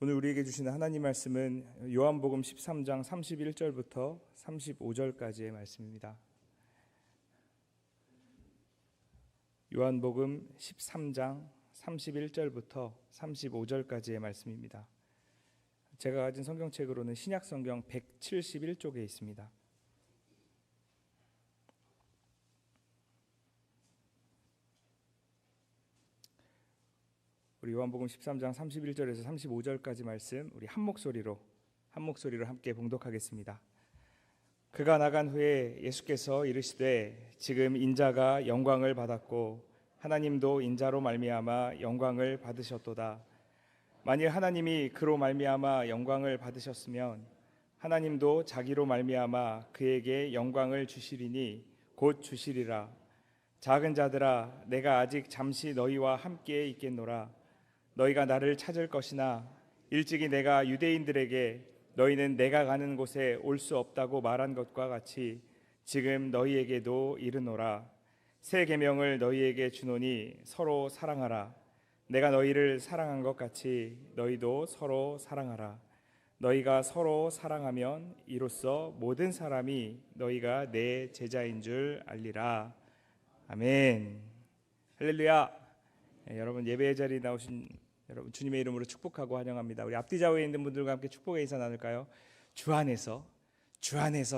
오늘 우리에게 주시는 하나님 말씀은 요한복음 13장 31절부터 35절까지의 말씀입니다. 요한복음 13장 31절부터 35절까지의 말씀입니다. 제가 가진 성경책으로는 신약성경 171쪽에 있습니다. 우리 요한복음 13장 31절에서 35절까지 말씀 우리 한 목소리로 함께 봉독하겠습니다. 그가 나간 후에 예수께서 이르시되 지금 인자가 영광을 받았고 하나님도 인자로 말미암아 영광을 받으셨도다. 만일 하나님이 그로 말미암아 영광을 받으셨으면 하나님도 자기로 말미암아 그에게 영광을 주시리니 곧 주시리라. 작은 자들아 내가 아직 잠시 너희와 함께 있겠노라. 너희가 나를 찾을 것이나 일찍이 내가 유대인들에게 너희는 내가 가는 곳에 올 수 없다고 말한 것과 같이 지금 너희에게도 이르노라. 새 계명을 너희에게 주노니 서로 사랑하라. 내가 너희를 사랑한 것 같이 너희도 서로 사랑하라. 너희가 서로 사랑하면 이로써 모든 사람이 너희가 내 제자인 줄 알리라. 아멘. 할렐루야. 여러분 예배의 자리에 나오신 여러분 주님의 이름으로 축복하고 환영합니다. 우리 앞뒤 좌우에 있는 분들과 함께 축복의 인사 나눌까요? 주 안에서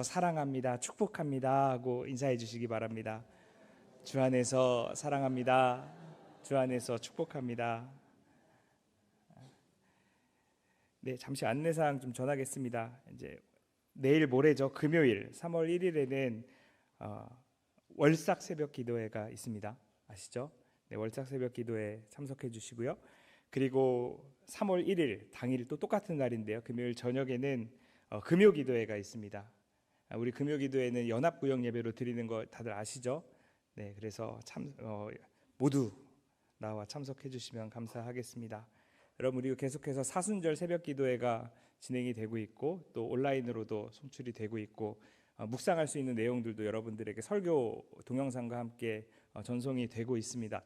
사랑합니다, 축복합니다 하고 인사해 주시기 바랍니다. 주 안에서 사랑합니다, 주 안에서 축복합니다. 네, 잠시 안내사항 좀 전하겠습니다. 이제 내일 모레죠, 금요일 3월 1일에는 월삭 새벽 기도회가 있습니다. 아시죠? 네, 월삭 새벽 기도회 참석해 주시고요. 그리고 3월 1일 당일 또 똑같은 날인데요. 금요일 저녁에는 금요 기도회가 있습니다. 우리 금요 기도회는 연합 구역 예배로 드리는 거 다들 아시죠? 네, 그래서 모두 나와 참석해 주시면 감사하겠습니다. 여러분 우리 계속해서 사순절 새벽 기도회가 진행이 되고 있고 또 온라인으로도 송출이 되고 있고 묵상할 수 있는 내용들도 여러분들에게 설교 동영상과 함께 전송이 되고 있습니다.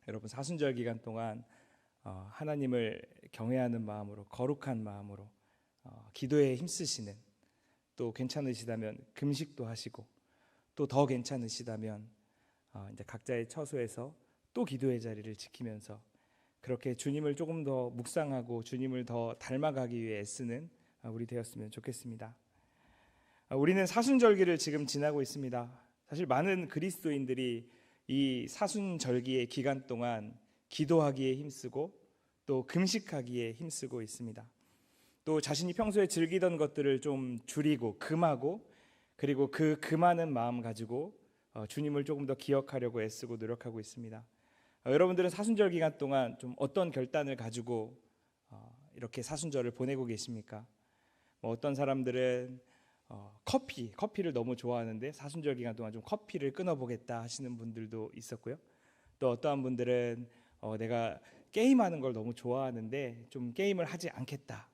여러분 사순절 기간 동안 하나님을 경외하는 마음으로 거룩한 마음으로 기도에 힘쓰시는, 또 괜찮으시다면 금식도 하시고 또 더 괜찮으시다면 이제 각자의 처소에서 또 기도의 자리를 지키면서 그렇게 주님을 조금 더 묵상하고 주님을 더 닮아가기 위해 애쓰는 우리 되었으면 좋겠습니다. 우리는 사순절기를 지금 지나고 있습니다. 사실 많은 그리스도인들이 이 사순절기의 기간 동안 기도하기에 힘쓰고 또 금식하기에 힘쓰고 있습니다. 또 자신이 평소에 즐기던 것들을 좀 줄이고 금하고 그리고 그 금하는 마음 가지고 주님을 조금 더 기억하려고 애쓰고 노력하고 있습니다. 여러분들은 사순절 기간 동안 좀 어떤 결단을 가지고 이렇게 사순절을 보내고 계십니까? 어떤 사람들은 커피를 너무 좋아하는데 사순절 기간 동안 좀 커피를 끊어보겠다 하시는 분들도 있었고요. 또 어떠한 분들은 내가 게임하는 걸 너무 좋아하는데 좀 게임을 하지 않겠다.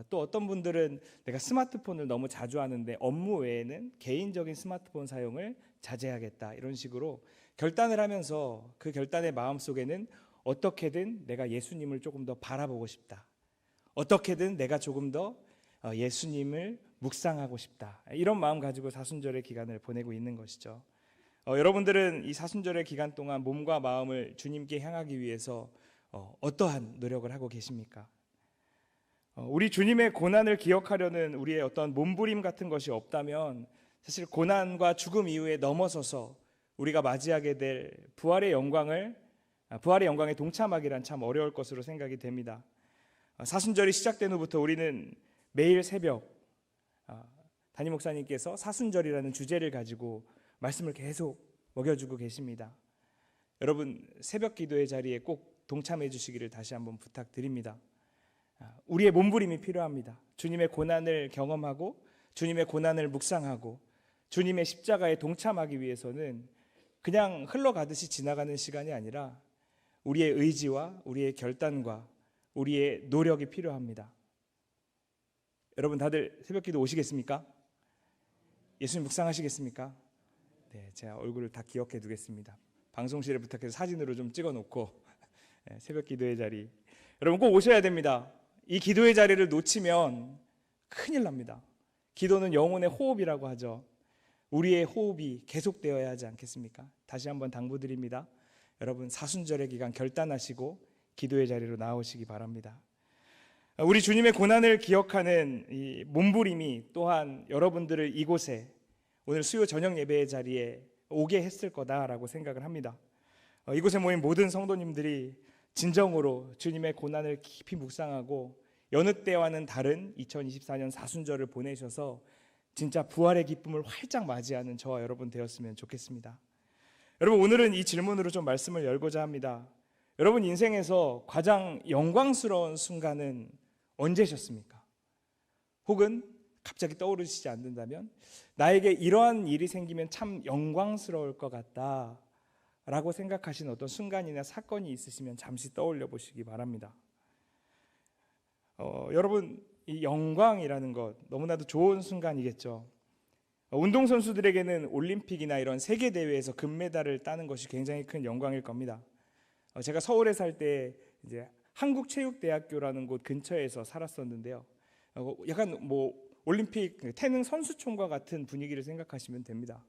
또 어떤 분들은 내가 스마트폰을 너무 자주 하는데 업무 외에는 개인적인 스마트폰 사용을 자제하겠다. 이런 식으로 결단을 하면서 그 결단의 마음속에는 어떻게든 내가 예수님을 조금 더 바라보고 싶다. 어떻게든 내가 조금 더 예수님을 묵상하고 싶다. 이런 마음 가지고 사순절의 기간을 보내고 있는 것이죠. 여러분들은 이 사순절의 기간 동안 몸과 마음을 주님께 향하기 위해서 어떠한 노력을 하고 계십니까? 우리 주님의 고난을 기억하려는 우리의 어떤 몸부림 같은 것이 없다면 사실 고난과 죽음 이후에 넘어서서 우리가 맞이하게 될 부활의 영광에 동참하기란 참 어려울 것으로 생각이 됩니다. 사순절이 시작된 후부터 우리는 매일 새벽 담임 목사님께서 사순절이라는 주제를 가지고 말씀을 계속 먹여주고 계십니다. 여러분 새벽 기도의 자리에 꼭 동참해 주시기를 다시 한번 부탁드립니다. 우리의 몸부림이 필요합니다. 주님의 고난을 경험하고 주님의 고난을 묵상하고 주님의 십자가에 동참하기 위해서는 그냥 흘러가듯이 지나가는 시간이 아니라 우리의 의지와 우리의 결단과 우리의 노력이 필요합니다. 여러분 다들 새벽 기도 오시겠습니까? 예수님 묵상하시겠습니까? 네, 제가 얼굴을 다 기억해 두겠습니다. 방송실에 부탁해서 사진으로 좀 찍어 놓고 새벽 기도의 자리 여러분 꼭 오셔야 됩니다. 이 기도의 자리를 놓치면 큰일 납니다. 기도는 영혼의 호흡이라고 하죠. 우리의 호흡이 계속되어야 하지 않겠습니까? 다시 한번 당부드립니다. 여러분 사순절의 기간 결단하시고 기도의 자리로 나오시기 바랍니다. 우리 주님의 고난을 기억하는 이 몸부림이 또한 여러분들을 이곳에 오늘 수요 저녁 예배의 자리에 오게 했을 거다라고 생각을 합니다. 이곳에 모인 모든 성도님들이 진정으로 주님의 고난을 깊이 묵상하고 여느 때와는 다른 2024년 사순절을 보내셔서 진짜 부활의 기쁨을 활짝 맞이하는 저와 여러분 되었으면 좋겠습니다. 여러분 오늘은 이 질문으로 좀 말씀을 열고자 합니다. 여러분 인생에서 가장 영광스러운 순간은 언제셨습니까? 혹은 갑자기 떠오르시지 않는다면 나에게 이러한 일이 생기면 참 영광스러울 것 같다 라고 생각하신 어떤 순간이나 사건이 있으시면 잠시 떠올려 보시기 바랍니다. 여러분 이 영광이라는 것 너무나도 좋은 순간이겠죠. 운동선수들에게는 올림픽이나 이런 세계대회에서 금메달을 따는 것이 굉장히 큰 영광일 겁니다. 제가 서울에 살 때 이제 한국체육대학교라는 곳 근처에서 살았었는데요. 약간 올림픽 태능 선수촌과 같은 분위기를 생각하시면 됩니다.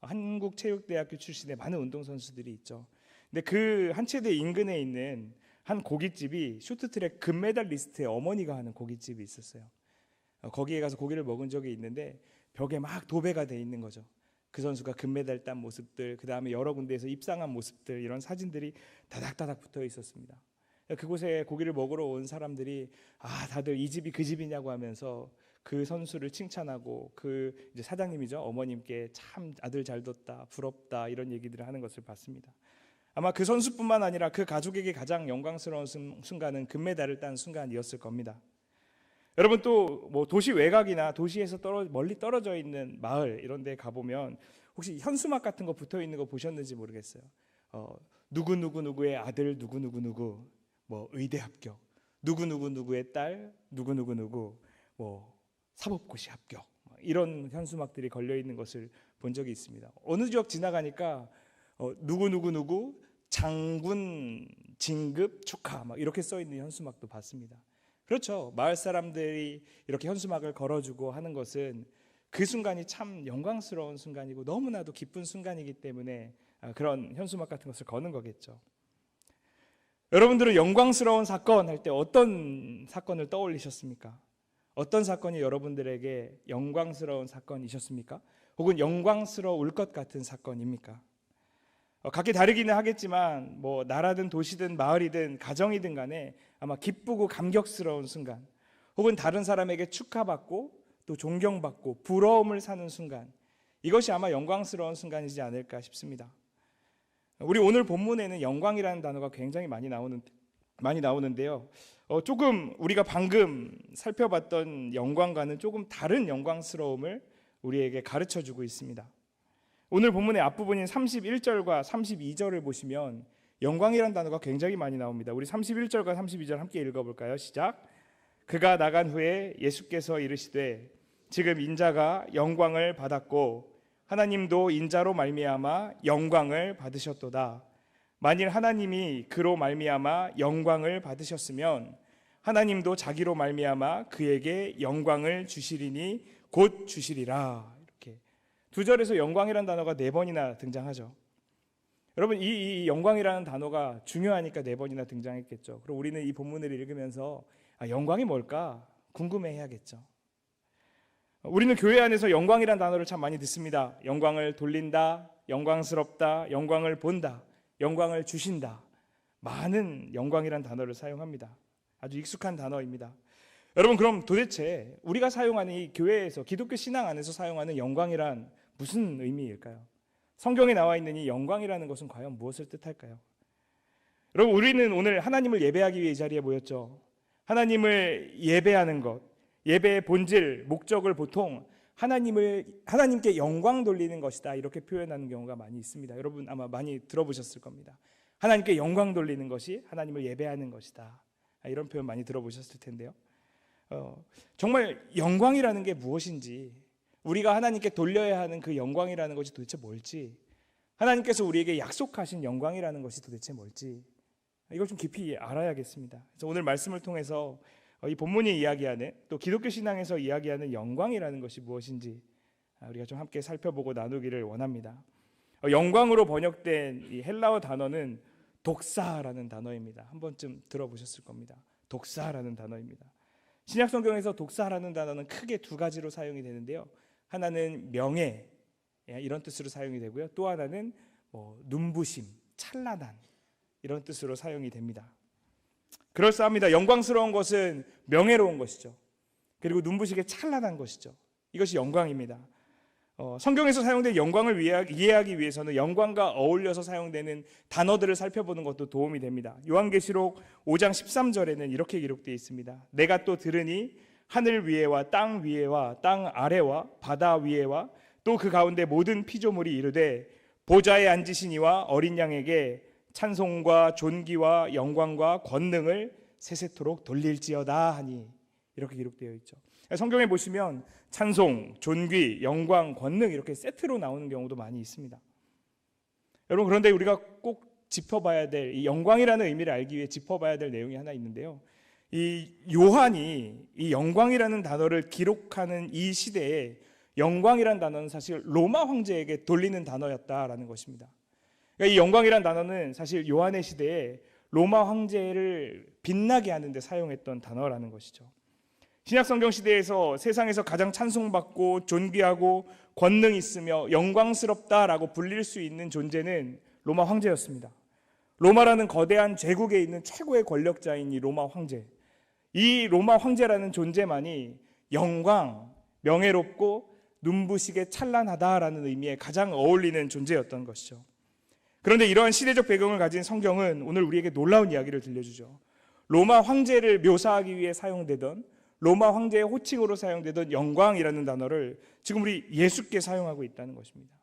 한국체육대학교 출신의 많은 운동선수들이 있죠. 근데 그 한체대 인근에 있는 한 고깃집이 쇼트트랙 금메달리스트의 어머니가 하는 고깃집이 있었어요. 거기에 가서 고기를 먹은 적이 있는데 벽에 막 도배가 돼 있는 거죠. 그 선수가 금메달 딴 모습들, 그 다음에 여러 군데에서 입상한 모습들, 이런 사진들이 다닥다닥 붙어 있었습니다. 그곳에 고기를 먹으러 온 사람들이 다들 이 집이 그 집이냐고 하면서 그 선수를 칭찬하고 그 이제 사장님이죠, 어머님께 참 아들 잘 뒀다, 부럽다, 이런 얘기들을 하는 것을 봤습니다. 아마 그 선수뿐만 아니라 그 가족에게 가장 영광스러운 순간은 금메달을 딴 순간이었을 겁니다. 여러분 또 도시 외곽이나 도시에서 멀리 떨어져 있는 마을 이런 데 가보면 혹시 현수막 같은 거 붙어 있는 거 보셨는지 모르겠어요. 누구누구누구의 아들 누구누구누구 의대 합격, 누구누구누구의 딸 누구누구누구 사법고시 합격, 이런 현수막들이 걸려 있는 것을 본 적이 있습니다. 어느 지역 지나가니까 누구누구누구 장군 진급 축하 이렇게 써 있는 현수막도 봤습니다. 그렇죠. 마을 사람들이 이렇게 현수막을 걸어주고 하는 것은 그 순간이 참 영광스러운 순간이고 너무나도 기쁜 순간이기 때문에 그런 현수막 같은 것을 거는 거겠죠. 여러분들은 영광스러운 사건 할 때 어떤 사건을 떠올리셨습니까? 어떤 사건이 여러분들에게 영광스러운 사건이셨습니까? 혹은 영광스러울 것 같은 사건입니까? 각기 다르기는 하겠지만 나라든 도시든 마을이든 가정이든 간에 아마 기쁘고 감격스러운 순간, 혹은 다른 사람에게 축하받고 또 존경받고 부러움을 사는 순간, 이것이 아마 영광스러운 순간이지 않을까 싶습니다. 우리 오늘 본문에는 영광이라는 단어가 굉장히 많이 나오는데요. 조금 우리가 방금 살펴봤던 영광과는 조금 다른 영광스러움을 우리에게 가르쳐주고 있습니다. 오늘 본문의 앞부분인 31절과 32절을 보시면 영광이라는 단어가 굉장히 많이 나옵니다. 우리 31절과 32절 함께 읽어볼까요? 시작. 그가 나간 후에 예수께서 이르시되 지금 인자가 영광을 받았고 하나님도 인자로 말미암아 영광을 받으셨도다. 만일 하나님이 그로 말미암아 영광을 받으셨으면 하나님도 자기로 말미암아 그에게 영광을 주시리니 곧 주시리라. 이렇게 두 절에서 영광이라는 단어가 4번이나 등장하죠. 여러분 이 영광이라는 단어가 중요하니까 4번이나 등장했겠죠. 그럼 우리는 이 본문을 읽으면서 영광이 뭘까 궁금해해야겠죠. 우리는 교회 안에서 영광이라는 단어를 참 많이 듣습니다. 영광을 돌린다, 영광스럽다, 영광을 본다, 영광을 주신다. 많은 영광이라는 단어를 사용합니다. 아주 익숙한 단어입니다. 여러분 그럼 도대체 우리가 사용하는 이 교회에서 기독교 신앙 안에서 사용하는 영광이란 무슨 의미일까요? 성경에 나와 있는 이 영광이라는 것은 과연 무엇을 뜻할까요? 여러분 우리는 오늘 하나님을 예배하기 위해 이 자리에 모였죠. 하나님을 예배하는 것, 예배의 본질, 목적을 보통 하나님께 영광 돌리는 것이다 이렇게 표현하는 경우가 많이 있습니다. 여러분 아마 많이 들어보셨을 겁니다. 하나님께 영광 돌리는 것이 하나님을 예배하는 것이다, 이런 표현 많이 들어보셨을 텐데요. 정말 영광이라는 게 무엇인지, 우리가 하나님께 돌려야 하는 그 영광이라는 것이 도대체 뭘지, 하나님께서 우리에게 약속하신 영광이라는 것이 도대체 뭘지, 이걸 좀 깊이 알아야겠습니다. 그래서 오늘 말씀을 통해서 이 본문이 이야기하는, 또 기독교 신앙에서 이야기하는 영광이라는 것이 무엇인지 우리가 좀 함께 살펴보고 나누기를 원합니다. 영광으로 번역된 이 헬라어 단어는 독사라는 단어입니다. 한 번쯤 들어보셨을 겁니다. 독사라는 단어입니다. 신약 성경에서 독사라는 단어는 크게 두 가지로 사용이 되는데요. 하나는 명예, 이런 뜻으로 사용이 되고요. 또 하나는 눈부심, 찬란한, 이런 뜻으로 사용이 됩니다. 그럴싸합니다. 영광스러운 것은 명예로운 것이죠. 그리고 눈부시게 찬란한 것이죠. 이것이 영광입니다. 성경에서 사용된 영광을 이해하기 위해서는 영광과 어울려서 사용되는 단어들을 살펴보는 것도 도움이 됩니다. 요한계시록 5장 13절에는 이렇게 기록되어 있습니다. 내가 또 들으니 하늘 위에와 땅 위에와 땅 아래와 바다 위에와 또 그 가운데 모든 피조물이 이르되 보좌에 앉으신 이와 어린 양에게 찬송과 존귀와 영광과 권능을 세세토록 돌릴지어다 하니, 이렇게 기록되어 있죠. 성경에 보시면 찬송, 존귀, 영광, 권능 이렇게 세트로 나오는 경우도 많이 있습니다. 여러분, 그런데 우리가 꼭 짚어봐야 될, 이 영광이라는 의미를 알기 위해 짚어봐야 될 내용이 하나 있는데요. 이 요한이 이 영광이라는 단어를 기록하는 이 시대에 영광이라는 단어는 사실 로마 황제에게 돌리는 단어였다라는 것입니다. 그러니까 이 영광이라는 단어는 사실 요한의 시대에 로마 황제를 빛나게 하는 데 사용했던 단어라는 것이죠. 신약 성경 시대에서 세상에서 가장 찬송받고 존귀하고 권능 있으며 영광스럽다라고 불릴 수 있는 존재는 로마 황제였습니다. 로마라는 거대한 제국에 있는 최고의 권력자인 이 로마 황제, 이 로마 황제라는 존재만이 영광, 명예롭고 눈부시게 찬란하다라는 의미에 가장 어울리는 존재였던 것이죠. 그런데 이러한 시대적 배경을 가진 성경은 오늘 우리에게 놀라운 이야기를 들려주죠. 로마 황제를 묘사하기 위해 사용되던, 로마 황제의 호칭으로 사용되던 영광이라는 단어를 지금 우리 예수께 사용하고 있다는 것입니다.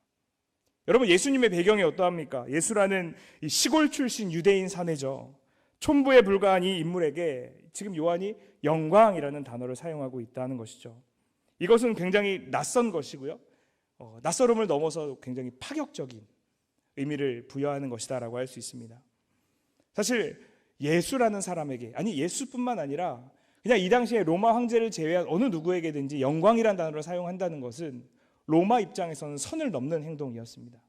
여러분, 예수님의 배경이 어떠합니까? 예수라는 이 시골 출신 유대인 사내죠. 촌부에 불과한 이 인물에게 지금 요한이 영광이라는 단어를 사용하고 있다는 것이죠. 이것은 굉장히 낯선 것이고요. 낯설음을 넘어서 굉장히 파격적인 의미를 부여하는 것이다라고 할 수 있습니다. 사실 예수라는 사람에게, 아니 예수뿐만 아니라 그냥 이 당시에 로마 황제를 제외한 어느 누구에게든지 영광이라는 단어를 사용한다는 것은 로마 입장에서는 선을 넘는 행동이었습니다.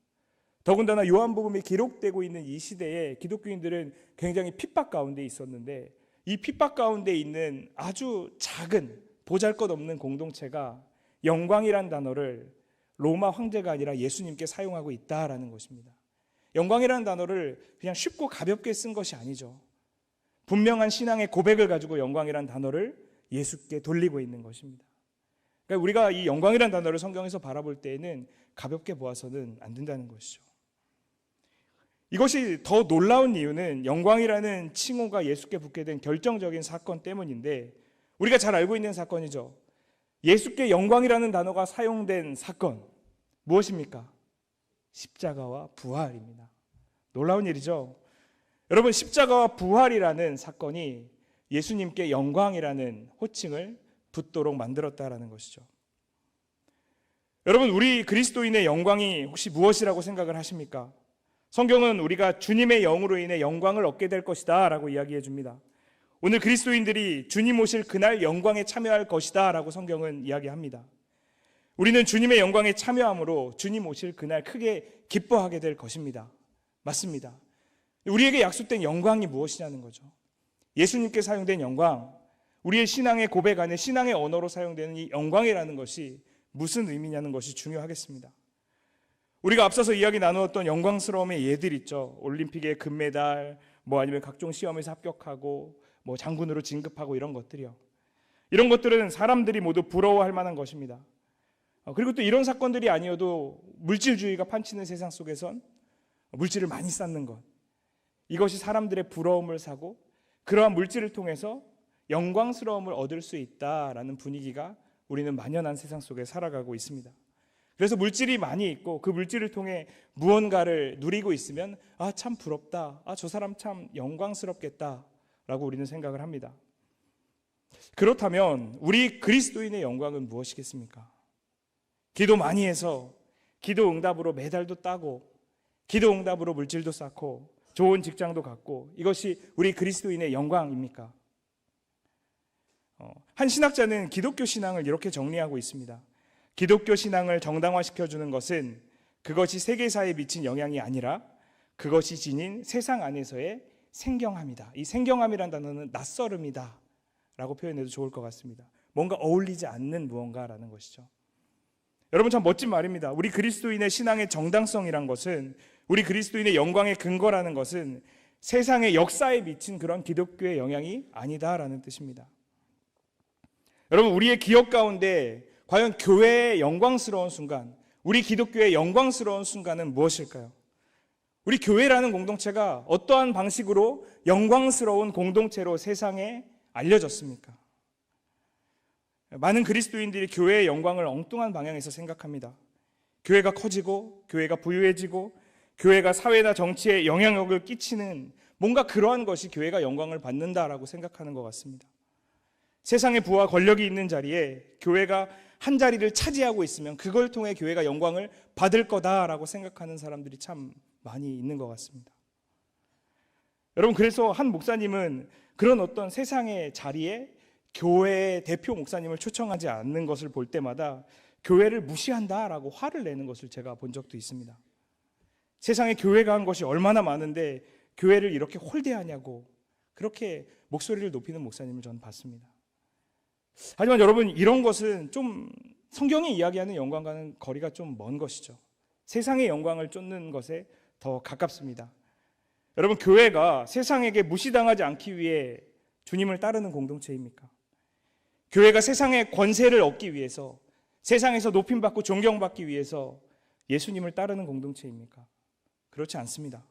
더군다나 요한복음에 기록되고 있는 이 시대에 기독교인들은 굉장히 핍박 가운데 있었는데, 이 핍박 가운데 있는 아주 작은 보잘것없는 공동체가 영광이란 단어를 로마 황제가 아니라 예수님께 사용하고 있다라는 것입니다. 영광이라는 단어를 그냥 쉽고 가볍게 쓴 것이 아니죠. 분명한 신앙의 고백을 가지고 영광이라는 단어를 예수께 돌리고 있는 것입니다. 그러니까 우리가 이 영광이라는 단어를 성경에서 바라볼 때에는 가볍게 보아서는 안 된다는 것이죠. 이것이 더 놀라운 이유는 영광이라는 칭호가 예수께 붙게 된 결정적인 사건 때문인데, 우리가 잘 알고 있는 사건이죠. 예수께 영광이라는 단어가 사용된 사건, 무엇입니까? 십자가와 부활입니다. 놀라운 일이죠. 여러분, 십자가와 부활이라는 사건이 예수님께 영광이라는 호칭을 붙도록 만들었다라는 것이죠. 여러분, 우리 그리스도인의 영광이 혹시 무엇이라고 생각을 하십니까? 성경은 우리가 주님의 영으로 인해 영광을 얻게 될 것이다 라고 이야기해 줍니다. 오늘 그리스도인들이 주님 오실 그날 영광에 참여할 것이다 라고 성경은 이야기합니다. 우리는 주님의 영광에 참여함으로 주님 오실 그날 크게 기뻐하게 될 것입니다. 맞습니다. 우리에게 약속된 영광이 무엇이냐는 거죠. 예수님께 사용된 영광, 우리의 신앙의 고백 안에 신앙의 언어로 사용되는 이 영광이라는 것이 무슨 의미냐는 것이 중요하겠습니다. 우리가 앞서서 이야기 나누었던 영광스러움의 예들 있죠. 올림픽의 금메달, 아니면 각종 시험에서 합격하고 장군으로 진급하고 이런 것들이요. 이런 것들은 사람들이 모두 부러워할 만한 것입니다. 그리고 또 이런 사건들이 아니어도 물질주의가 판치는 세상 속에선 물질을 많이 쌓는 것, 이것이 사람들의 부러움을 사고 그러한 물질을 통해서 영광스러움을 얻을 수 있다라는 분위기가 우리는 만연한 세상 속에 살아가고 있습니다. 그래서 물질이 많이 있고 그 물질을 통해 무언가를 누리고 있으면 참 부럽다, 저 사람 참 영광스럽겠다 라고 우리는 생각을 합니다. 그렇다면 우리 그리스도인의 영광은 무엇이겠습니까? 기도 많이 해서 기도 응답으로 메달도 따고 기도 응답으로 물질도 쌓고 좋은 직장도 갖고 이것이 우리 그리스도인의 영광입니까? 한 신학자는 기독교 신앙을 이렇게 정리하고 있습니다. 기독교 신앙을 정당화시켜주는 것은 그것이 세계사에 미친 영향이 아니라 그것이 지닌 세상 안에서의 생경함이다. 이 생경함이란 단어는 낯설음이다 라고 표현해도 좋을 것 같습니다. 뭔가 어울리지 않는 무언가라는 것이죠. 여러분, 참 멋진 말입니다. 우리 그리스도인의 신앙의 정당성이란 것은, 우리 그리스도인의 영광의 근거라는 것은 세상의 역사에 미친 그런 기독교의 영향이 아니다라는 뜻입니다. 여러분, 우리의 기억 가운데 과연 교회의 영광스러운 순간, 우리 기독교의 영광스러운 순간은 무엇일까요? 우리 교회라는 공동체가 어떠한 방식으로 영광스러운 공동체로 세상에 알려졌습니까? 많은 그리스도인들이 교회의 영광을 엉뚱한 방향에서 생각합니다. 교회가 커지고, 교회가 부유해지고, 교회가 사회나 정치에 영향력을 끼치는 뭔가 그러한 것이 교회가 영광을 받는다라고 생각하는 것 같습니다. 세상의 부와 권력이 있는 자리에 교회가 한 자리를 차지하고 있으면 그걸 통해 교회가 영광을 받을 거다라고 생각하는 사람들이 참 많이 있는 것 같습니다. 여러분, 그래서 한 목사님은 그런 어떤 세상의 자리에 교회의 대표 목사님을 초청하지 않는 것을 볼 때마다 교회를 무시한다라고 화를 내는 것을 제가 본 적도 있습니다. 세상에 교회가 한 것이 얼마나 많은데 교회를 이렇게 홀대하냐고 그렇게 목소리를 높이는 목사님을 저는 봤습니다. 하지만 여러분, 이런 것은 좀 성경이 이야기하는 영광과는 거리가 좀 먼 것이죠. 세상의 영광을 쫓는 것에 더 가깝습니다. 여러분, 교회가 세상에게 무시당하지 않기 위해 주님을 따르는 공동체입니까? 교회가 세상의 권세를 얻기 위해서, 세상에서 높임받고 존경받기 위해서 예수님을 따르는 공동체입니까? 그렇지 않습니다.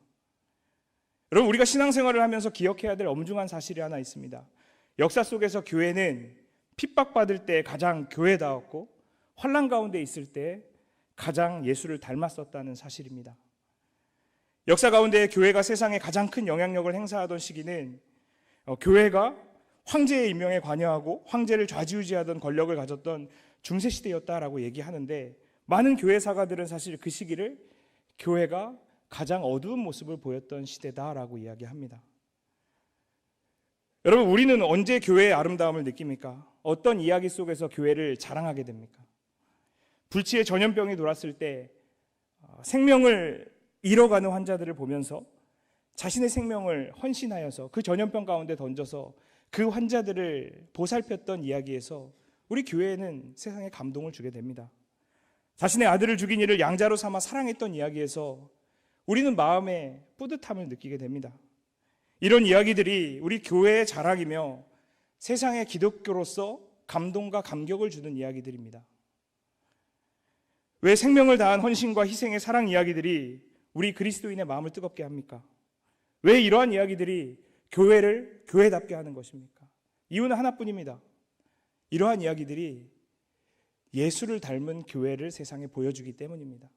여러분, 우리가 신앙생활을 하면서 기억해야 될 엄중한 사실이 하나 있습니다. 역사 속에서 교회는 핍박받을 때 가장 교회다웠고 환난 가운데 있을 때 가장 예수를 닮았었다는 사실입니다. 역사 가운데 교회가 세상에 가장 큰 영향력을 행사하던 시기는 교회가 황제의 임명에 관여하고 황제를 좌지우지하던 권력을 가졌던 중세시대였다라고 얘기하는데, 많은 교회 사가들은 사실 그 시기를 교회가 가장 어두운 모습을 보였던 시대다라고 이야기합니다. 여러분, 우리는 언제 교회의 아름다움을 느낍니까? 어떤 이야기 속에서 교회를 자랑하게 됩니까? 불치의 전염병이 돌았을 때 생명을 잃어가는 환자들을 보면서 자신의 생명을 헌신하여서 그 전염병 가운데 던져서 그 환자들을 보살폈던 이야기에서 우리 교회는 세상에 감동을 주게 됩니다. 자신의 아들을 죽인 이를 양자로 삼아 사랑했던 이야기에서 우리는 마음에 뿌듯함을 느끼게 됩니다. 이런 이야기들이 우리 교회의 자랑이며 세상의 기독교로서 감동과 감격을 주는 이야기들입니다. 왜 생명을 다한 헌신과 희생의 사랑 이야기들이 우리 그리스도인의 마음을 뜨겁게 합니까? 왜 이러한 이야기들이 교회를 교회답게 하는 것입니까? 이유는 하나뿐입니다. 이러한 이야기들이 예수를 닮은 교회를 세상에 보여주기 때문입니다.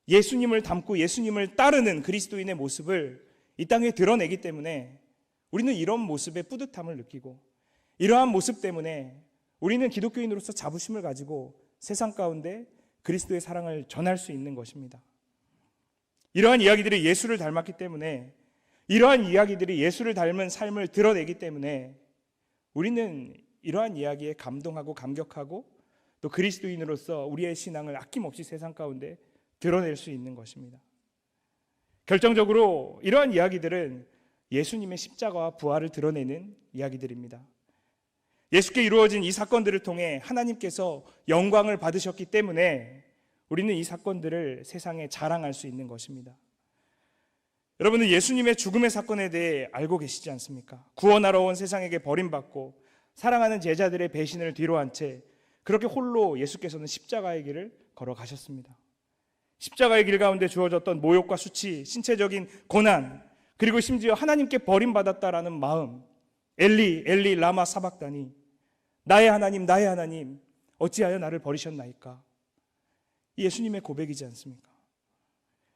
예수님을 닮고 예수님을 따르는 그리스도인의 모습을 이 땅에 드러내기 때문에 우리는 이런 모습에 뿌듯함을 느끼고, 이러한 모습 때문에 우리는 기독교인으로서 자부심을 가지고 세상 가운데 그리스도의 사랑을 전할 수 있는 것입니다. 이러한 이야기들이 예수를 닮았기 때문에, 이러한 이야기들이 예수를 닮은 삶을 드러내기 때문에 우리는 이러한 이야기에 감동하고 감격하고 또 그리스도인으로서 우리의 신앙을 아낌없이 세상 가운데 드러낼 수 있는 것입니다. 결정적으로 이러한 이야기들은 예수님의 십자가와 부활을 드러내는 이야기들입니다. 예수께 이루어진 이 사건들을 통해 하나님께서 영광을 받으셨기 때문에 우리는 이 사건들을 세상에 자랑할 수 있는 것입니다. 여러분은 예수님의 죽음의 사건에 대해 알고 계시지 않습니까? 구원하러 온 세상에게 버림받고 사랑하는 제자들의 배신을 뒤로한 채 그렇게 홀로 예수께서는 십자가의 길을 걸어가셨습니다. 십자가의 길 가운데 주어졌던 모욕과 수치, 신체적인 고난, 그리고 심지어 하나님께 버림받았다라는 마음, 엘리 엘리 라마 사박다니, 나의 하나님 어찌하여 나를 버리셨나이까? 예수님의 고백이지 않습니까?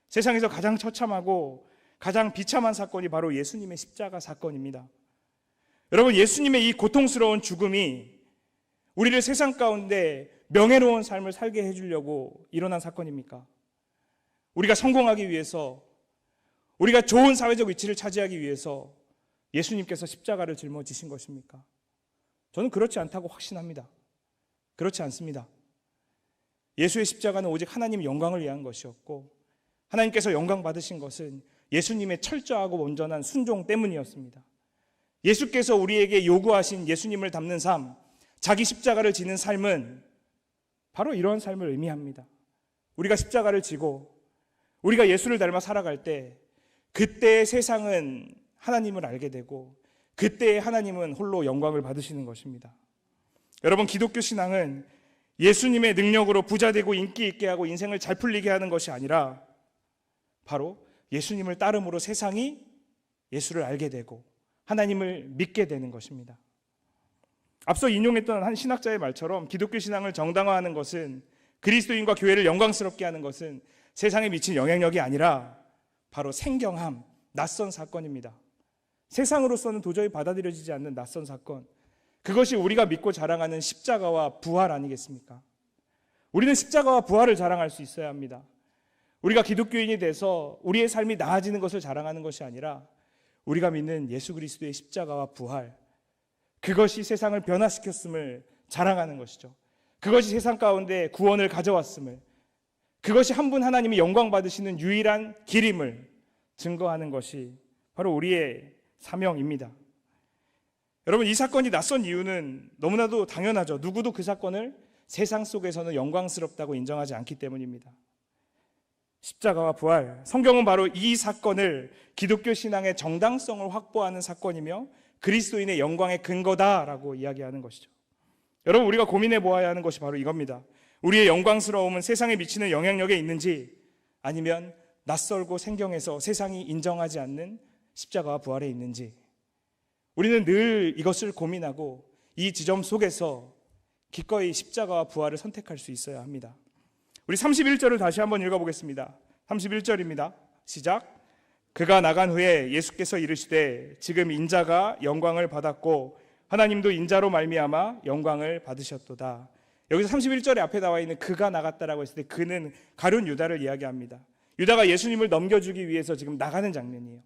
세상에서 가장 처참하고 가장 비참한 사건이 바로 예수님의 십자가 사건입니다. 여러분, 예수님의 이 고통스러운 죽음이 우리를 세상 가운데 명예로운 삶을 살게 해주려고 일어난 사건입니까? 우리가 성공하기 위해서, 우리가 좋은 사회적 위치를 차지하기 위해서 예수님께서 십자가를 짊어지신 것입니까? 저는 그렇지 않다고 확신합니다. 그렇지 않습니다. 예수의 십자가는 오직 하나님의 영광을 위한 것이었고 하나님께서 영광 받으신 것은 예수님의 철저하고 온전한 순종 때문이었습니다. 예수께서 우리에게 요구하신 예수님을 닮는 삶, 자기 십자가를 지는 삶은 바로 이러한 삶을 의미합니다. 우리가 십자가를 지고 우리가 예수를 닮아 살아갈 때 그때 세상은 하나님을 알게 되고 그때 하나님은 홀로 영광을 받으시는 것입니다. 여러분, 기독교 신앙은 예수님의 능력으로 부자되고 인기 있게 하고 인생을 잘 풀리게 하는 것이 아니라 바로 예수님을 따름으로 세상이 예수를 알게 되고 하나님을 믿게 되는 것입니다. 앞서 인용했던 한 신학자의 말처럼 기독교 신앙을 정당화하는 것은, 그리스도인과 교회를 영광스럽게 하는 것은 세상에 미친 영향력이 아니라 바로 생경함, 낯선 사건입니다. 세상으로서는 도저히 받아들여지지 않는 낯선 사건, 그것이 우리가 믿고 자랑하는 십자가와 부활 아니겠습니까? 우리는 십자가와 부활을 자랑할 수 있어야 합니다. 우리가 기독교인이 돼서 우리의 삶이 나아지는 것을 자랑하는 것이 아니라 우리가 믿는 예수 그리스도의 십자가와 부활, 그것이 세상을 변화시켰음을 자랑하는 것이죠. 그것이 세상 가운데 구원을 가져왔음을, 그것이 한 분 하나님이 영광 받으시는 유일한 길임을 증거하는 것이 바로 우리의 사명입니다. 여러분, 이 사건이 낯선 이유는 너무나도 당연하죠. 누구도 그 사건을 세상 속에서는 영광스럽다고 인정하지 않기 때문입니다. 십자가와 부활, 성경은 바로 이 사건을 기독교 신앙의 정당성을 확보하는 사건이며 그리스도인의 영광의 근거다라고 이야기하는 것이죠. 여러분, 우리가 고민해 보아야 하는 것이 바로 이겁니다. 우리의 영광스러움은 세상에 미치는 영향력에 있는지, 아니면 낯설고 생경해서 세상이 인정하지 않는 십자가와 부활에 있는지, 우리는 늘 이것을 고민하고 이 지점 속에서 기꺼이 십자가와 부활을 선택할 수 있어야 합니다. 우리 31절을 다시 한번 읽어보겠습니다. 31절입니다. 시작. 그가 나간 후에 예수께서 이르시되 지금 인자가 영광을 받았고 하나님도 인자로 말미암아 영광을 받으셨도다. 여기서 31절에 앞에 나와 있는 그가 나갔다라고 했을 때 그는 가룟 유다를 이야기합니다. 유다가 예수님을 넘겨주기 위해서 지금 나가는 장면이에요.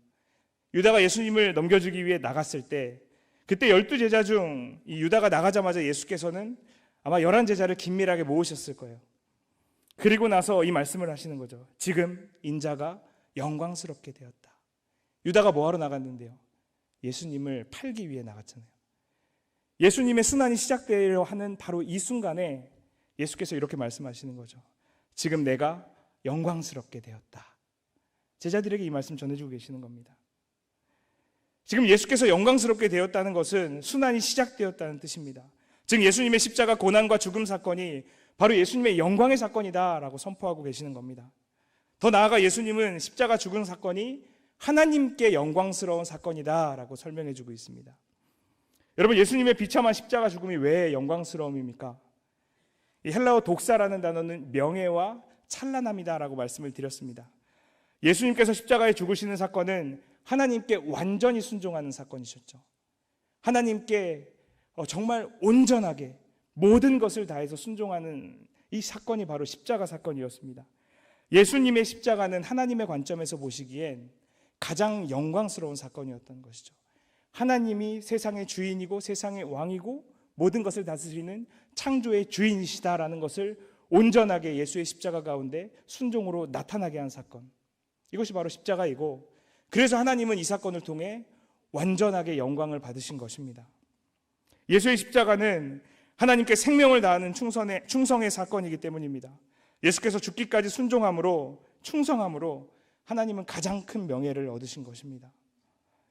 유다가 예수님을 넘겨주기 위해 나갔을 때, 그때 12제자 중 이 유다가 나가자마자 예수께서는 아마 11제자를 긴밀하게 모으셨을 거예요. 그리고 나서 이 말씀을 하시는 거죠. 지금 인자가 영광스럽게 되었다. 유다가 뭐하러 나갔는데요? 예수님을 팔기 위해 나갔잖아요. 예수님의 순환이 시작되려 하는 바로 이 순간에 예수께서 이렇게 말씀하시는 거죠. 지금 내가 영광스럽게 되었다. 제자들에게 이 말씀 전해주고 계시는 겁니다. 지금 예수께서 영광스럽게 되었다는 것은 순환이 시작되었다는 뜻입니다. 즉 예수님의 십자가 고난과 죽음 사건이 바로 예수님의 영광의 사건이다라고 선포하고 계시는 겁니다. 더 나아가 예수님은 십자가 죽음 사건이 하나님께 영광스러운 사건이다라고 설명해주고 있습니다. 여러분, 예수님의 비참한 십자가 죽음이 왜 영광스러움입니까? 이 헬라어 독사라는 단어는 명예와 찬란함이다라고 말씀을 드렸습니다. 예수님께서 십자가에 죽으시는 사건은 하나님께 완전히 순종하는 사건이셨죠. 하나님께 정말 온전하게 모든 것을 다해서 순종하는 이 사건이 바로 십자가 사건이었습니다. 예수님의 십자가는 하나님의 관점에서 보시기엔 가장 영광스러운 사건이었던 것이죠. 하나님이 세상의 주인이고 세상의 왕이고 모든 것을 다스리는 창조의 주인이시다라는 것을 온전하게 예수의 십자가 가운데 순종으로 나타나게 한 사건, 이것이 바로 십자가이고, 그래서 하나님은 이 사건을 통해 완전하게 영광을 받으신 것입니다. 예수의 십자가는 하나님께 생명을 다하는 충성의 사건이기 때문입니다. 예수께서 죽기까지 순종함으로, 충성함으로 하나님은 가장 큰 명예를 얻으신 것입니다.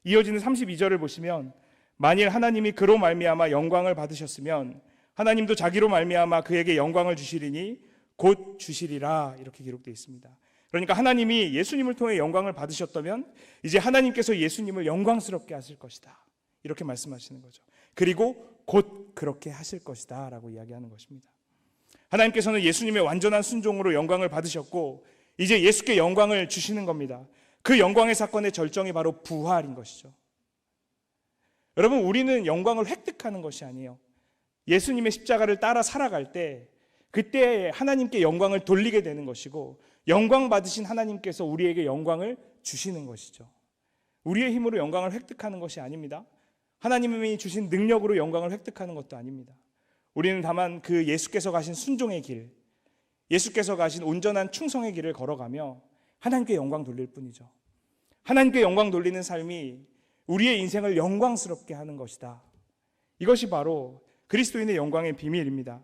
이어지는 32절을 보시면 만일 하나님이 그로 말미암아 영광을 받으셨으면 하나님도 자기로 말미암아 그에게 영광을 주시리니 곧 주시리라, 이렇게 기록되어 있습니다. 그러니까 하나님이 예수님을 통해 영광을 받으셨다면 이제 하나님께서 예수님을 영광스럽게 하실 것이다, 이렇게 말씀하시는 거죠. 그리고 곧 그렇게 하실 것이다 라고 이야기하는 것입니다. 하나님께서는 예수님의 완전한 순종으로 영광을 받으셨고 이제 예수께 영광을 주시는 겁니다. 그 영광의 사건의 절정이 바로 부활인 것이죠. 여러분, 우리는 영광을 획득하는 것이 아니에요. 예수님의 십자가를 따라 살아갈 때 그때 하나님께 영광을 돌리게 되는 것이고, 영광 받으신 하나님께서 우리에게 영광을 주시는 것이죠. 우리의 힘으로 영광을 획득하는 것이 아닙니다. 하나님이 주신 능력으로 영광을 획득하는 것도 아닙니다. 우리는 다만 그 예수께서 가신 순종의 길, 예수께서 가신 온전한 충성의 길을 걸어가며 하나님께 영광 돌릴 뿐이죠. 하나님께 영광 돌리는 삶이 우리의 인생을 영광스럽게 하는 것이다. 이것이 바로 그리스도인의 영광의 비밀입니다.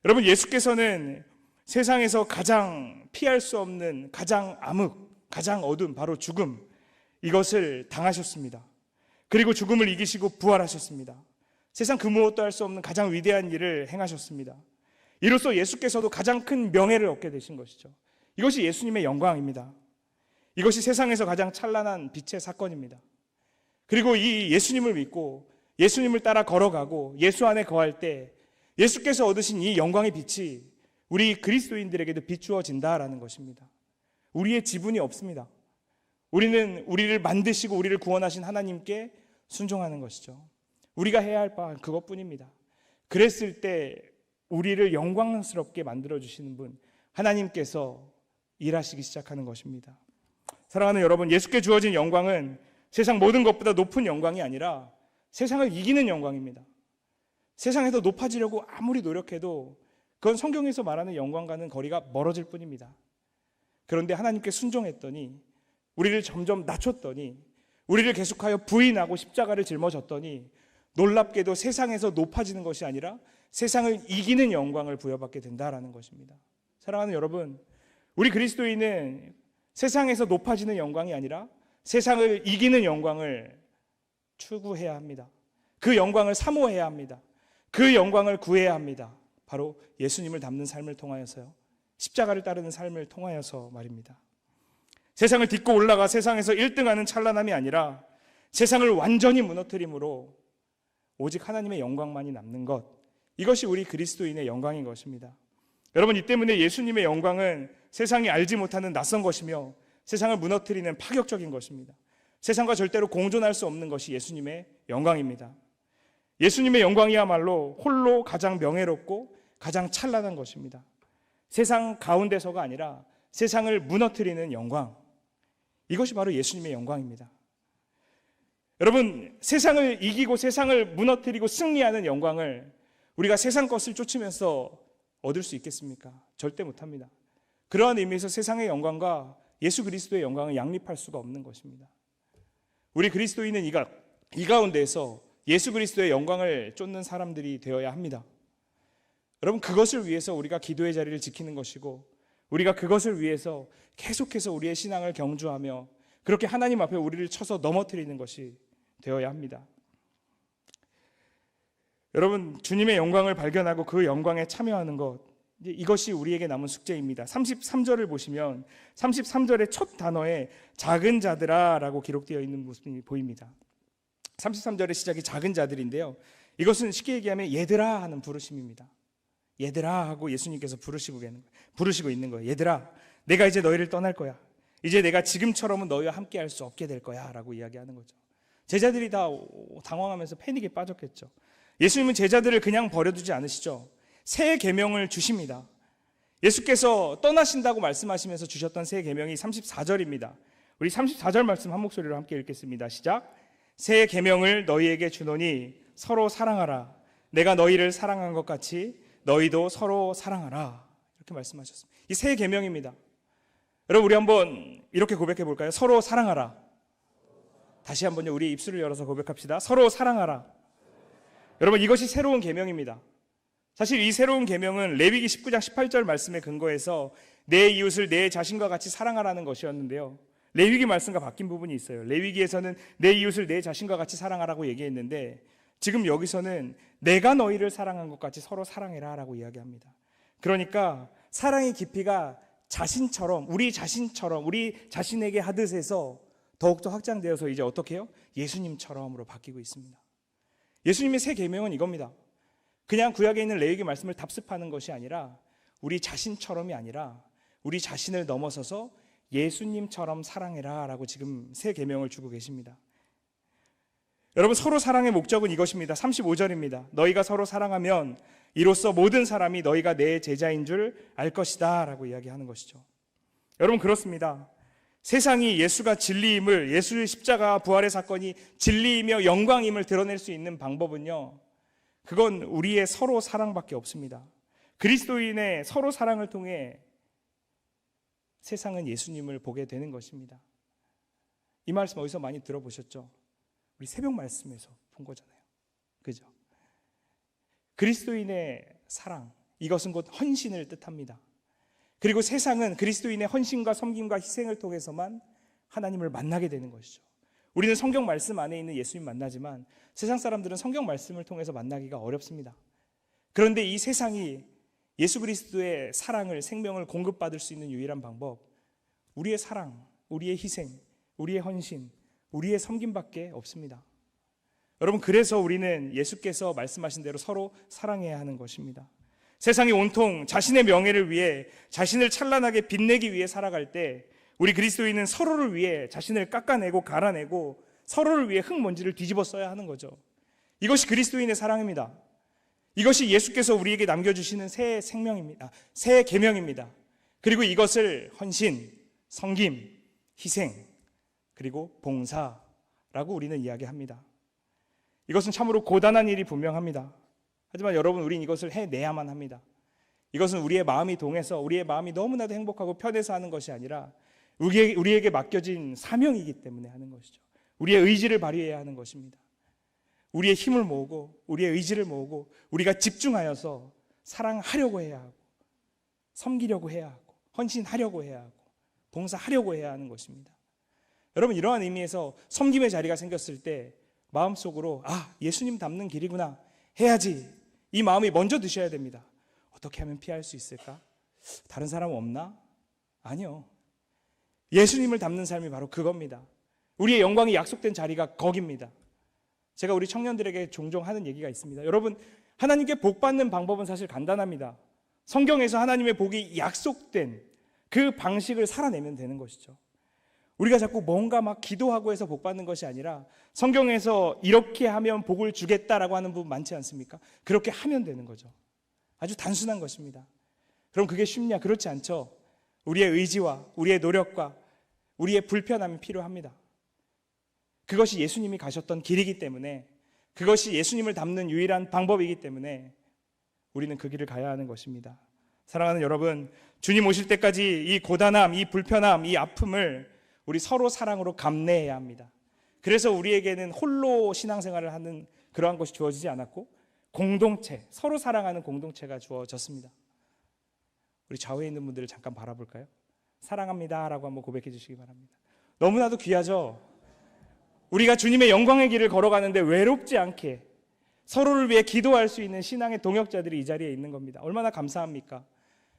여러분, 예수께서는 세상에서 가장 피할 수 없는 가장 암흑, 가장 어두운 바로 죽음, 이것을 당하셨습니다. 그리고 죽음을 이기시고 부활하셨습니다. 세상 그 무엇도 할 수 없는 가장 위대한 일을 행하셨습니다. 이로써 예수께서도 가장 큰 명예를 얻게 되신 것이죠. 이것이 예수님의 영광입니다. 이것이 세상에서 가장 찬란한 빛의 사건입니다. 그리고 이 예수님을 믿고 예수님을 따라 걸어가고 예수 안에 거할 때 예수께서 얻으신 이 영광의 빛이 우리 그리스도인들에게도 비추어진다라는 것입니다. 우리의 지분이 없습니다. 우리는 우리를 만드시고 우리를 구원하신 하나님께 순종하는 것이죠. 우리가 해야 할 바는 그것뿐입니다. 그랬을 때 우리를 영광스럽게 만들어주시는 분, 하나님께서 일하시기 시작하는 것입니다. 사랑하는 여러분, 예수께 주어진 영광은 세상 모든 것보다 높은 영광이 아니라 세상을 이기는 영광입니다. 세상에서 높아지려고 아무리 노력해도 그건 성경에서 말하는 영광과는 거리가 멀어질 뿐입니다. 그런데 하나님께 순종했더니, 우리를 점점 낮췄더니, 우리를 계속하여 부인하고 십자가를 짊어졌더니 놀랍게도 세상에서 높아지는 것이 아니라 세상을 이기는 영광을 부여받게 된다라는 것입니다. 사랑하는 여러분, 우리 그리스도인은 세상에서 높아지는 영광이 아니라 세상을 이기는 영광을 추구해야 합니다. 그 영광을 사모해야 합니다. 그 영광을 구해야 합니다. 바로 예수님을 닮는 삶을 통하여서요. 십자가를 따르는 삶을 통하여서 말입니다. 세상을 딛고 올라가 세상에서 1등하는 찬란함이 아니라 세상을 완전히 무너뜨림으로 오직 하나님의 영광만이 남는 것, 이것이 우리 그리스도인의 영광인 것입니다. 여러분, 이 때문에 예수님의 영광은 세상이 알지 못하는 낯선 것이며 세상을 무너뜨리는 파격적인 것입니다. 세상과 절대로 공존할 수 없는 것이 예수님의 영광입니다. 예수님의 영광이야말로 홀로 가장 명예롭고 가장 찬란한 것입니다. 세상 가운데서가 아니라 세상을 무너뜨리는 영광, 이것이 바로 예수님의 영광입니다. 여러분, 세상을 이기고 세상을 무너뜨리고 승리하는 영광을 우리가 세상 것을 쫓으면서 얻을 수 있겠습니까? 절대 못합니다. 그러한 의미에서 세상의 영광과 예수 그리스도의 영광을 양립할 수가 없는 것입니다. 우리 그리스도인은 이 가운데에서 예수 그리스도의 영광을 쫓는 사람들이 되어야 합니다. 여러분, 그것을 위해서 우리가 기도의 자리를 지키는 것이고 우리가 그것을 위해서 계속해서 우리의 신앙을 경주하며 그렇게 하나님 앞에 우리를 쳐서 넘어뜨리는 것이 되어야 합니다. 여러분, 주님의 영광을 발견하고 그 영광에 참여하는 것, 이것이 우리에게 남은 숙제입니다. 33절을 보시면 33절의 첫 단어에 작은 자들아 라고 기록되어 있는 모습이 보입니다. 33절의 시작이 작은 자들인데요, 이것은 쉽게 얘기하면 얘들아 하는 부르심입니다. 얘들아 하고 예수님께서 부르시고 있는 거예요. 얘들아, 내가 이제 너희를 떠날 거야. 이제 내가 지금처럼은 너희와 함께 할 수 없게 될 거야 라고 이야기하는 거죠. 제자들이 다 당황하면서 패닉에 빠졌겠죠. 예수님은 제자들을 그냥 버려두지 않으시죠. 새 계명을 주십니다. 예수께서 떠나신다고 말씀하시면서 주셨던 새 계명이 34절입니다. 우리 34절 말씀 한 목소리로 함께 읽겠습니다. 시작. 새 계명을 너희에게 주노니 서로 사랑하라. 내가 너희를 사랑한 것 같이 너희도 서로 사랑하라. 이렇게 말씀하셨습니다. 이 새 계명입니다. 여러분, 우리 한번 이렇게 고백해 볼까요? 서로 사랑하라. 다시 한번요, 우리 입술을 열어서 고백합시다. 서로 사랑하라. 여러분, 이것이 새로운 계명입니다. 사실 이 새로운 계명은 레위기 19장 18절 말씀에 근거해서 내 이웃을 내 자신과 같이 사랑하라는 것이었는데요, 레위기 말씀과 바뀐 부분이 있어요. 레위기에서는 내 이웃을 내 자신과 같이 사랑하라고 얘기했는데 지금 여기서는 내가 너희를 사랑한 것 같이 서로 사랑해라 라고 이야기합니다. 그러니까 사랑의 깊이가 자신처럼, 우리 자신에게 하듯 해서 더욱더 확장되어서 이제 어떻게 해요? 예수님처럼으로 바뀌고 있습니다. 예수님의 새 계명은 이겁니다. 그냥 구약에 있는 레위기 말씀을 답습하는 것이 아니라 우리 자신처럼이 아니라 우리 자신을 넘어서서 예수님처럼 사랑해라 라고 지금 새 계명을 주고 계십니다. 여러분, 서로 사랑의 목적은 이것입니다. 35절입니다. 너희가 서로 사랑하면 이로써 모든 사람이 너희가 내 제자인 줄 알 것이다 라고 이야기하는 것이죠. 여러분, 그렇습니다. 세상이 예수가 진리임을, 예수의 십자가 부활의 사건이 진리이며 영광임을 드러낼 수 있는 방법은요, 그건 우리의 서로 사랑밖에 없습니다. 그리스도인의 서로 사랑을 통해 세상은 예수님을 보게 되는 것입니다. 이 말씀 어디서 많이 들어보셨죠? 우리 새벽 말씀에서 본 거잖아요. 그죠? 그리스도인의 사랑, 이것은 곧 헌신을 뜻합니다. 그리고 세상은 그리스도인의 헌신과 섬김과 희생을 통해서만 하나님을 만나게 되는 것이죠. 우리는 성경 말씀 안에 있는 예수님 만나지만 세상 사람들은 성경 말씀을 통해서 만나기가 어렵습니다. 그런데 이 세상이 예수 그리스도의 사랑을, 생명을 공급받을 수 있는 유일한 방법, 우리의 사랑, 우리의 희생, 우리의 헌신, 우리의 섬김밖에 없습니다. 여러분, 그래서 우리는 예수께서 말씀하신 대로 서로 사랑해야 하는 것입니다. 세상이 온통 자신의 명예를 위해, 자신을 찬란하게 빛내기 위해 살아갈 때 우리 그리스도인은 서로를 위해 자신을 깎아내고 갈아내고 서로를 위해 흙먼지를 뒤집어 써야 하는 거죠. 이것이 그리스도인의 사랑입니다. 이것이 예수께서 우리에게 남겨주시는 새 생명입니다. 새 계명입니다. 그리고 이것을 헌신, 섬김, 희생, 그리고 봉사라고 우리는 이야기합니다. 이것은 참으로 고단한 일이 분명합니다. 하지만 여러분, 우린 이것을 해내야만 합니다. 이것은 우리의 마음이 동해서, 우리의 마음이 너무나도 행복하고 편해서 하는 것이 아니라 우리에게 맡겨진 사명이기 때문에 하는 것이죠. 우리의 의지를 발휘해야 하는 것입니다. 우리의 힘을 모으고 우리의 의지를 모으고 우리가 집중하여서 사랑하려고 해야 하고, 섬기려고 해야 하고, 헌신하려고 해야 하고, 봉사하려고 해야 하는 것입니다. 여러분, 이러한 의미에서 섬김의 자리가 생겼을 때 마음속으로 예수님 닮는 길이구나, 해야지, 이 마음이 먼저 드셔야 됩니다. 어떻게 하면 피할 수 있을까? 다른 사람 없나? 아니요. 예수님을 닮는 삶이 바로 그겁니다. 우리의 영광이 약속된 자리가 거기입니다. 제가 우리 청년들에게 종종 하는 얘기가 있습니다. 여러분, 하나님께 복 받는 방법은 사실 간단합니다. 성경에서 하나님의 복이 약속된 그 방식을 살아내면 되는 것이죠. 우리가 자꾸 뭔가 막 기도하고 해서 복 받는 것이 아니라 성경에서 이렇게 하면 복을 주겠다라고 하는 부분 많지 않습니까? 그렇게 하면 되는 거죠. 아주 단순한 것입니다. 그럼 그게 쉽냐? 그렇지 않죠. 우리의 의지와 우리의 노력과 우리의 불편함이 필요합니다. 그것이 예수님이 가셨던 길이기 때문에, 그것이 예수님을 닮는 유일한 방법이기 때문에 우리는 그 길을 가야 하는 것입니다. 사랑하는 여러분, 주님 오실 때까지 이 고단함, 이 불편함, 이 아픔을 우리 서로 사랑으로 감내해야 합니다. 그래서 우리에게는 홀로 신앙생활을 하는 그러한 것이 주어지지 않았고 공동체, 서로 사랑하는 공동체가 주어졌습니다. 우리 좌우에 있는 분들을 잠깐 바라볼까요? 사랑합니다 라고 한번 고백해 주시기 바랍니다. 너무나도 귀하죠? 우리가 주님의 영광의 길을 걸어가는데 외롭지 않게 서로를 위해 기도할 수 있는 신앙의 동역자들이 이 자리에 있는 겁니다. 얼마나 감사합니까?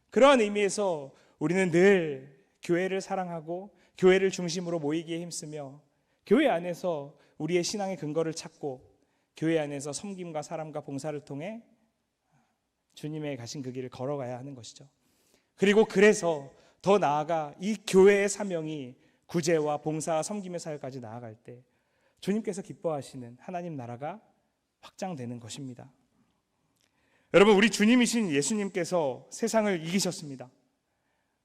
그러한 의미에서 우리는 늘 교회를 사랑하고 교회를 중심으로 모이기에 힘쓰며 교회 안에서 우리의 신앙의 근거를 찾고 교회 안에서 섬김과 사랑과 봉사를 통해 주님의 가신 그 길을 걸어가야 하는 것이죠. 그리고 그래서 더 나아가 이 교회의 사명이 구제와 봉사와 섬김의 사역까지 나아갈 때 주님께서 기뻐하시는 하나님 나라가 확장되는 것입니다. 여러분, 우리 주님이신 예수님께서 세상을 이기셨습니다.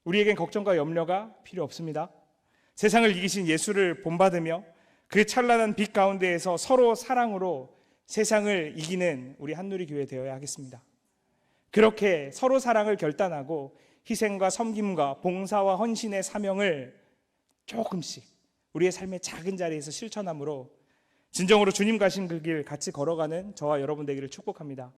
우리에겐 걱정과 염려가 필요 없습니다. 세상을 이기신 예수를 본받으며 그 찬란한 빛 가운데에서 서로 사랑으로 세상을 이기는 우리 한누리 교회 되어야 하겠습니다. 그렇게 서로 사랑을 결단하고 희생과 섬김과 봉사와 헌신의 사명을 조금씩 우리의 삶의 작은 자리에서 실천함으로 진정으로 주님 가신 그 길 같이 걸어가는 저와 여러분 되기를 축복합니다.